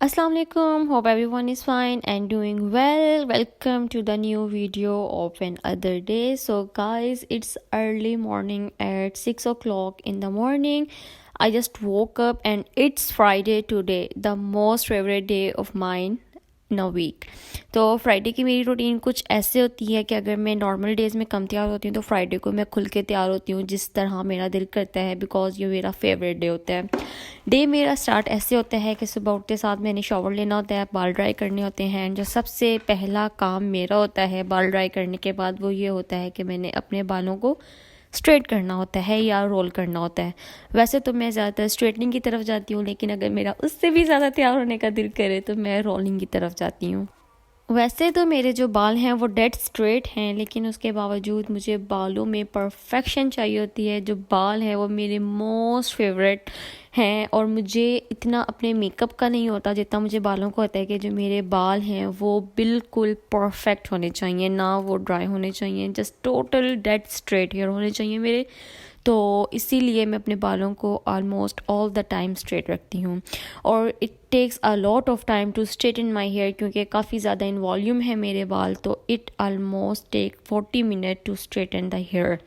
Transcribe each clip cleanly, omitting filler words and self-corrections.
Assalamu alaikum. Hope everyone is fine and doing well. Welcome to the new video of another day. So guys, it's early morning at 6 o'clock in the morning. I just woke up and it's Friday today, the most favorite day of mine in a week. तो Friday की मेरी routine कुछ ऐसे होती है कि अगर मैं नॉर्मल डेज़ में कम तैयार होती हूँ तो फ्राइडे को मैं खुल के तैयार होती हूँ जिस तरह मेरा दिल करता है, बिकॉज ये मेरा फेवरेट डे होता है। डे मेरा स्टार्ट ऐसे होता है कि सुबह उठते साथ मैंने शॉवर लेना होता है, बाल ड्राई करने होते हैं। जो सबसे पहला काम मेरा होता है बाल ड्राई करने के बाद वो ये होता है कि मैंने अपने बालों को स्ट्रेट करना होता है या रोल करना होता है। वैसे तो मैं ज़्यादातर स्ट्रेटनिंग की तरफ जाती हूँ, लेकिन अगर मेरा उससे भी ज़्यादा तैयार होने का दिल करे तो मैं रोलिंग की तरफ जाती हूँ। वैसे तो मेरे जो बाल हैं वो डेड स्ट्रेट हैं, लेकिन उसके बावजूद मुझे बालों में परफेक्शन चाहिए होती है। जो बाल हैं वो मेरे मोस्ट फेवरेट हैं और मुझे इतना अपने मेकअप का नहीं होता जितना मुझे बालों को होता है कि जो मेरे बाल हैं वो बिल्कुल परफेक्ट होने चाहिए, ना वो ड्राई होने चाहिए, just total dead straight hair होने चाहिए मेरे। तो इसीलिए मैं अपने बालों को almost all the time straight रखती हूँ और it takes a lot of time to straighten my hair, क्योंकि काफ़ी ज़्यादा इन वॉल्यूम है मेरे बाल, तो it almost take 40 minute to straighten the hair.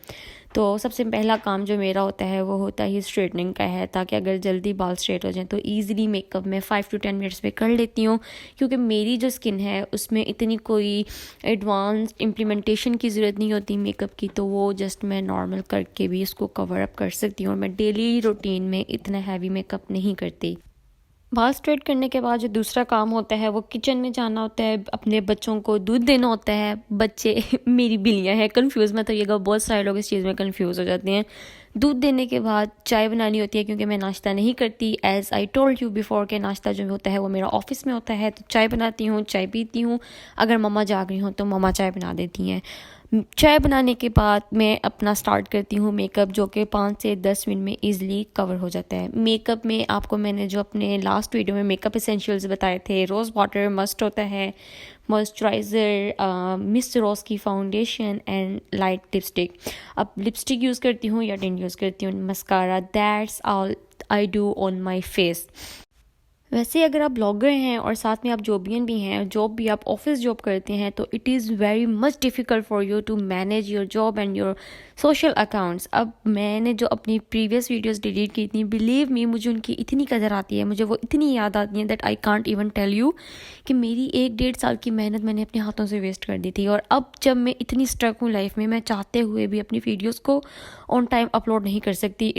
तो सबसे पहला काम जो मेरा होता है वो होता है स्ट्रेटनिंग का है, ताकि अगर जल्दी बाल स्ट्रेट हो जाएं तो ईज़िली मेकअप मैं 5 to 10 मिनट्स में कर लेती हूँ, क्योंकि मेरी जो स्किन है उसमें इतनी कोई एडवांस इम्प्लीमेंटेशन की ज़रूरत नहीं होती मेकअप की, तो वो जस्ट मैं नॉर्मल करके भी इसको कवर अप कर सकती हूँ और मैं डेली रूटीन में इतना हैवी मेकअप नहीं करती। बाल स्ट्रेट करने के बाद जो दूसरा काम होता है वो किचन में जाना होता है, अपने बच्चों को दूध देना होता है। बच्चे मेरी बिल्लियाँ हैं, कंफ्यूज मत होइएगा, बहुत सारे लोग इस चीज़ में कंफ्यूज हो जाते हैं। दूध देने के बाद चाय बनानी होती है, क्योंकि मैं नाश्ता नहीं करती। As I told you before के नाश्ता जो होता है वो मेरा ऑफिस में होता है, तो चाय बनाती हूँ, चाय पीती हूँ। अगर मम्मा जाग रही हों तो मम्मा चाय बना देती हैं। चाय बनाने के बाद मैं अपना स्टार्ट करती हूँ मेकअप, जो कि 5 से 10 मिनट में ईज़िली कवर हो जाता है। मेकअप में आपको मैंने जो अपने लास्ट वीडियो में मेकअप एसेंशियल्स बताए थे, रोज़ वाटर मस्ट होता है, मॉइस्चराइज़र, मिस रोज़ की फाउंडेशन एंड लाइट लिपस्टिक। अब लिपस्टिक यूज़ करती हूँ या टिंट यूज़ करती हूँ, mascara, that's all I do on my face. वैसे अगर आप ब्लॉगर हैं और साथ में आप जॉबियन भी हैं, जॉब भी आप ऑफिस जॉब करते हैं, तो it is very much difficult for you to manage your job and your social accounts. अब मैंने जो अपनी प्रीवियस वीडियोस डिलीट की थी, बिलीव मी मुझे उनकी इतनी कदर आती है, मुझे वो इतनी याद आती है that I can't even tell you कि मेरी 1-1.5 साल की मेहनत मैंने अपने हाथों से वेस्ट कर दी थी। और अब जब मैं इतनी स्ट्रक हूँ लाइफ में, मैं चाहते हुए भी अपनी वीडियोज़ को ऑन टाइम अपलोड नहीं कर सकती।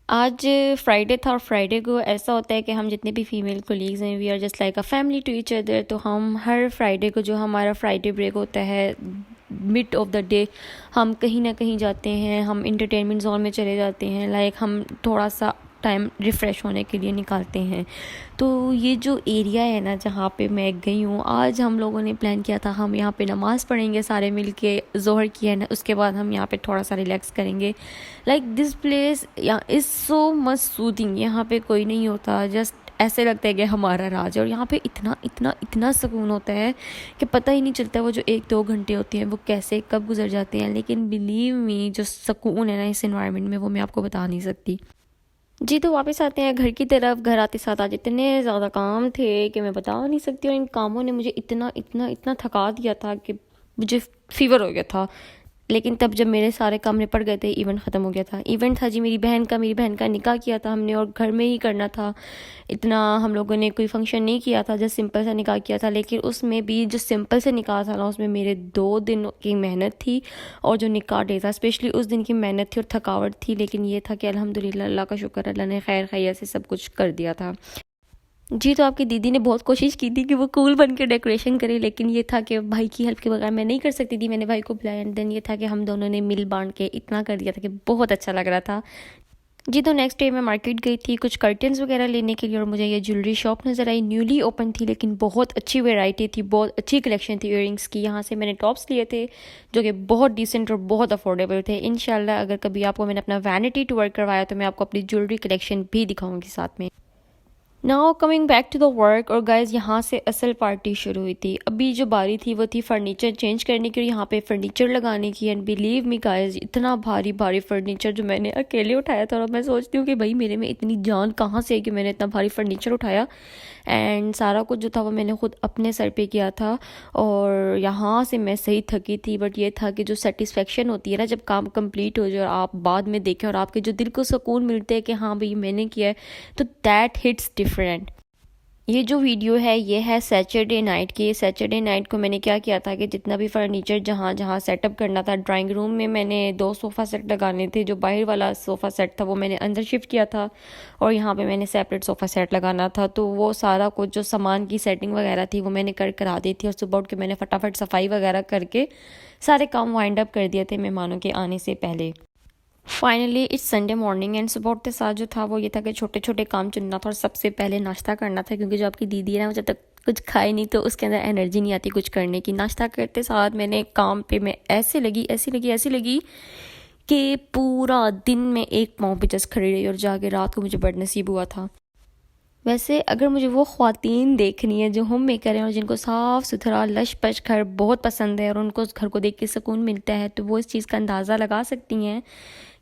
आज फ्राइडे था और फ्राइडे को ऐसा होता है कि हम जितने भी फीमेल कोलीग्स हैं, we are just like a family to each other. तो हम हर फ्राइडे को, जो हमारा फ्राइडे ब्रेक होता है मिड ऑफ द डे, हम कहीं ना कहीं जाते हैं, हम इंटरटेनमेंट जोन में चले जाते हैं। लाइक हम थोड़ा सा टाइम रिफ़्रेश होने के लिए निकालते हैं। तो ये जो एरिया है ना जहाँ पे मैं गई हूँ, आज हम लोगों ने प्लान किया था हम यहाँ पे नमाज़ पढ़ेंगे सारे मिल के, ज़ोहर की है ना, उसके बाद हम यहाँ पे थोड़ा सा रिलैक्स करेंगे। Like this place is so much soothing. यहाँ पे कोई नहीं होता, जस्ट ऐसे लगता है कि हमारा राज है। और यहाँ पे इतना इतना इतना सुकून होता है कि पता ही नहीं चलता वो जो 1-2 घंटे होते हैं वो कैसे कब गुजर जाते हैं। लेकिन बिलीव मी, जो सुकून है ना इस एनवायरनमेंट में, वो मैं आपको बता नहीं सकती। जी, तो वापस आते हैं घर की तरफ। घर आते साथ आज इतने ज़्यादा काम थे कि मैं बता नहीं सकती, और इन कामों ने मुझे इतना इतना इतना थका दिया था कि मुझे फीवर हो गया था। लेकिन तब जब मेरे सारे काम निपट गए थे, इवेंट ख़त्म हो गया था। इवेंट था जी मेरी बहन का निकाह किया था हमने, और घर में ही करना था। इतना हम लोगों ने कोई फंक्शन नहीं किया था, जस्ट सिंपल सा निकाह किया था। लेकिन उसमें भी जो सिंपल से निकाह था ना, उसमें मेरे 2 दिन की मेहनत थी। और जो निकाह डे था स्पेशली, उस दिन की मेहनत थी और थकावट थी। लेकिन ये था कि अल्हम्दुलिल्लाह, अल्लाह का शुक्र, अल्लाह ने खैर खैरियत से सब कुछ कर दिया था। जी, तो आपकी दीदी ने बहुत कोशिश की थी कि वो कूल बन के डेकोरेशन करे, लेकिन ये था कि भाई की हेल्प के बगैर मैं नहीं कर सकती थी। मैंने भाई को बुलाया एंड देन ये था कि हम दोनों ने मिल बांट के इतना कर दिया था कि बहुत अच्छा लग रहा था। जी, तो नेक्स्ट डे मैं मार्केट गई थी कुछ कर्टन्स वगैरह लेने के लिए, और मुझे ये ज्वेलरी शॉप नज़र आई, न्यूली ओपन थी, लेकिन बहुत अच्छी वैरायटी थी, बहुत अच्छी कलेक्शन थी इयररिंग्स की। यहाँ से मैंने टॉप्स लिए थे जो कि बहुत डिसेंट और बहुत अफोर्डेबल थे। इंशाल्लाह अगर कभी आपको मैंने अपना वैनिटी टूर करवाया तो मैं आपको अपनी ज्वेलरी कलेक्शन भी दिखाऊंगी साथ में। Now coming back to the work. और गाइज यहाँ से असल पार्टी शुरू हुई थी। अभी जो बारी थी वो थी फर्नीचर चेंज करने की और यहाँ पे फर्नीचर लगाने की। एंड बिलीव मी गाइज, इतना भारी भारी फर्नीचर जो मैंने अकेले उठाया था, और मैं सोचती हूँ कि भाई मेरे में इतनी जान कहाँ से है कि मैंने इतना भारी फर्नीचर उठाया। एंड सारा कुछ जो था वो मैंने खुद अपने सर पे किया था। और यहाँ से मैं सही थकी थी, बट ये था कि जो सेटिस्फेक्शन होती है ना जब काम कंप्लीट हो जाए और आप बाद में देखें और आपके जो दिल को सुकून मिलते हैं कि हाँ भाई मैंने किया है, तो दैट हिट्स डिफरेंट। ये जो वीडियो है ये है सैटरडे नाइट की। सैटरडे नाइट को मैंने क्या किया था कि जितना भी फर्नीचर जहाँ जहाँ सेटअप करना था, ड्राइंग रूम में मैंने 2 सोफ़ा सेट लगाने थे, जो बाहर वाला सोफ़ा सेट था वो मैंने अंदर शिफ्ट किया था, और यहाँ पे मैंने सेपरेट सोफ़ा सेट लगाना था। तो वो सारा कुछ जो सामान की सेटिंग वगैरह थी वो मैंने करा दी थी, और सुबह उठ के मैंने फटाफट सफाई वगैरह करके सारे काम वाइंड अप कर दिए थे मेहमानों के आने से पहले। Finally it's Sunday morning and सुबह उठते साथ जो था वो ये था कि छोटे छोटे काम चुनना था और सबसे पहले नाश्ता करना था, क्योंकि जो आपकी दीदी है ना वो जब तक कुछ खाए नहीं तो उसके अंदर एनर्जी नहीं आती कुछ करने की। नाश्ता करते साथ मैंने काम पे मैं ऐसी लगी कि पूरा दिन में एक पाँव पे जस्ट खड़ी रही, और जाके रात को मुझे बेड नसीब हुआ था। वैसे अगर मुझे वो ख्वातीन देखनी है जो होम मेकर हैं और जिनको साफ़ सुथरा लश पश घर बहुत पसंद है और उनको उस घर को देख के सुकून मिलता है, तो वो इस चीज़ का अंदाज़ा लगा सकती हैं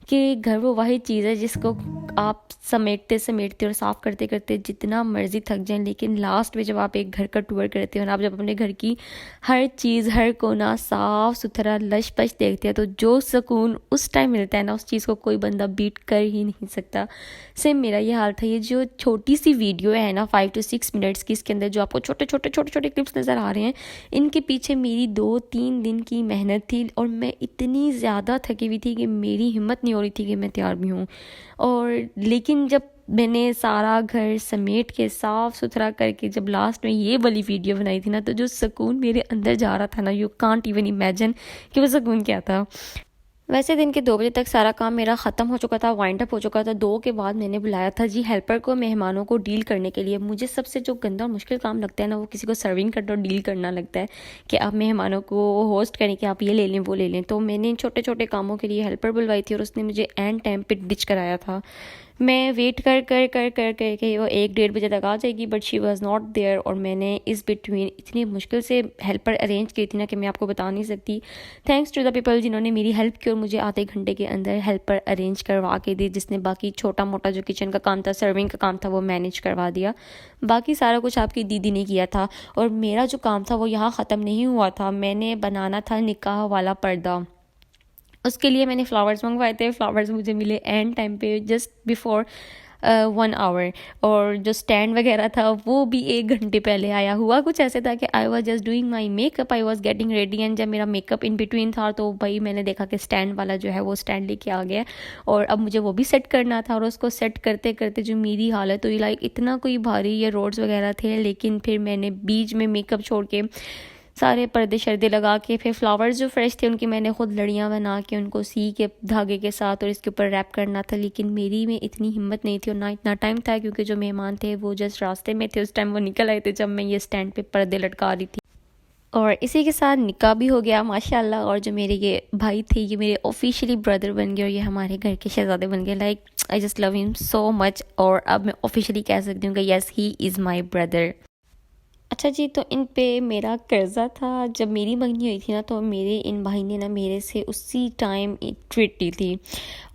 कि घर वो वही चीज़ है जिसको आप समेटते समेटते और साफ़ करते करते जितना मर्ज़ी थक जाएं, लेकिन लास्ट में जब आप एक घर का टूर करते हो और आप जब अपने घर की हर चीज़ हर कोना साफ़ सुथरा लश पश देखते हैं, तो जो सुकून उस टाइम मिलता है ना, उस चीज़ को कोई बंदा बीट कर ही नहीं सकता। सेम मेरा ये हाल था। ये जो छोटी सी वीडियो है ना 5 to 6 मिनट्स की, इसके अंदर जो आपको छोटे छोटे क्लिप्स नज़र आ रहे हैं, इनके पीछे मेरी 2-3 दिन की मेहनत थी, और मैं इतनी ज़्यादा थकी हुई थी कि मेरी हिम्मत नहीं हो रही थी कि मैं तैयार भी हूँ। और लेकिन जब मैंने सारा घर समेट के साफ़ सुथरा करके जब लास्ट में ये वाली वीडियो बनाई थी ना, तो जो सुकून मेरे अंदर जा रहा था ना, यू कांट इवन इमेजिन कि वो सुकून क्या था। वैसे दिन के 2 बजे तक सारा काम मेरा ख़त्म हो चुका था, वाइंड अप हो चुका था। 2 के बाद मैंने बुलाया था जी हेल्पर को मेहमानों को डील करने के लिए। मुझे सबसे जो गंदा और मुश्किल काम लगता है ना, वो किसी को सर्विंग करना और डील करना लगता है, कि आप मेहमानों को होस्ट करें कि आप ये ले लें वो ले लें। तो मैंने इन छोटे छोटे कामों के लिए हेल्पर बुलवाई थी, और उसने मुझे एंड टाइम पे डिच कराया था। मैं वेट कर के वो 1-1:30 बजे तक आ जाएगी, but she was not there. और मैंने इस बिटवीन इतनी मुश्किल से हेल्पर अरेंज की थी ना कि मैं आपको बता नहीं सकती। थैंक्स टू द पीपल जिन्होंने मेरी हेल्प की और मुझे आधे घंटे के अंदर हेल्पर अरेंज करवा के दी, जिसने बाकी छोटा मोटा जो किचन का काम था, सर्विंग का काम था, वो मैनेज करवा दिया। बाकी सारा कुछ आपकी दीदी ने किया था। और मेरा जो काम था वो यहाँ ख़त्म नहीं हुआ था। मैंने बनाना था निकाह वाला पर्दा। उसके लिए मैंने फ्लावर्स मंगवाए थे। फ्लावर्स मुझे मिले एंड टाइम पे, जस्ट बिफोर 1 आवर। और जो स्टैंड वगैरह था वो भी 1 घंटे पहले आया। हुआ कुछ ऐसे था कि I was just doing my makeup, I was getting ready, and जब मेरा मेकअप इन बिटवीन था तो भाई मैंने देखा कि स्टैंड वाला जो है वो स्टैंड लेके आ गया, और अब मुझे वो भी सेट करना था। और उसको सेट करते करते जो मेरी हालत हुई, लाइक इतना कोई भारी ये रोड्स वगैरह थे, लेकिन फिर मैंने बीच में मेकअप छोड़ के सारे पर्दे शर्दे लगा के, फिर फ्लावर्स जो फ्रेश थे उनकी मैंने खुद लड़ियाँ बना के उनको सी के धागे के साथ और इसके ऊपर रैप करना था। लेकिन मेरी में इतनी हिम्मत नहीं थी और ना इतना टाइम था, क्योंकि जो मेहमान थे वो जस्ट रास्ते में थे। उस टाइम वो निकल आए थे जब मैं ये स्टैंड पे पर्दे लटका रही थी। और इसी के साथ निकाह भी हो गया माशाल्लाह। और जो मेरे ये भाई थे ये मेरे ऑफिशियली ब्रदर बन गए, और ये हमारे घर के शहजादे बन गए। Like I just love him so much, और अब मैं ऑफिशियली कह सकती हूँ कि yes he is my brother. अच्छा जी, तो इन पे मेरा कर्ज़ा था। जब मेरी मंगनी हुई थी ना, तो मेरे इन भाई ने ना मेरे से उसी टाइम एक ट्रीट ली थी,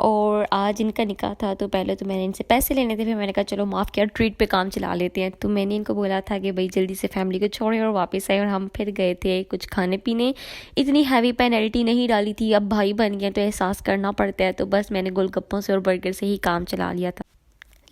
और आज इनका निकाह था। तो पहले तो मैंने इनसे पैसे लेने थे, फिर मैंने कहा चलो माफ़ किया, ट्रीट पे काम चला लेते हैं। तो मैंने इनको बोला था कि भाई जल्दी से फैमिली को छोड़ें और वापस आए, और हम फिर गए थे कुछ खाने पीने। इतनी हैवी पेनल्टी नहीं डाली थी, अब भाई बन गया तो एहसास करना पड़ता है, तो बस मैंने गोलगप्पों से और बर्गर से ही काम चला लिया था।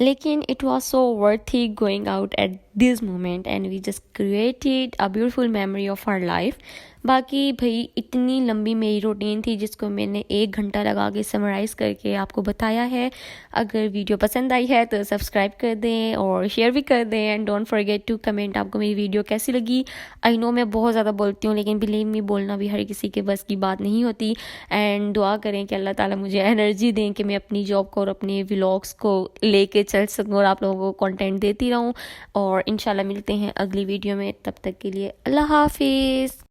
लेकिन it was so worthy going out at this moment, and we just created a beautiful memory of our life. बाकी भाई इतनी लंबी मेरी रूटीन थी जिसको मैंने 1 घंटा लगा के समराइज़ करके आपको बताया है। अगर वीडियो पसंद आई है तो सब्सक्राइब कर दें और शेयर भी कर दें, and don't forget to comment आपको मेरी वीडियो कैसी लगी। आई नो मैं बहुत ज़्यादा बोलती हूँ, लेकिन बिलीव मी बोलना भी हर किसी के बस की बात नहीं होती। एंड दुआ करें कि अल्लाह ताला मुझे एनर्जी दें कि मैं अपनी जॉब को और अपने व्लॉग्स को लेके चल सकूँ और आप लोगों को कंटेंट देती रहूँ। और इंशाल्लाह मिलते हैं अगली वीडियो में, तब तक के लिए अल्लाह हाफिज़।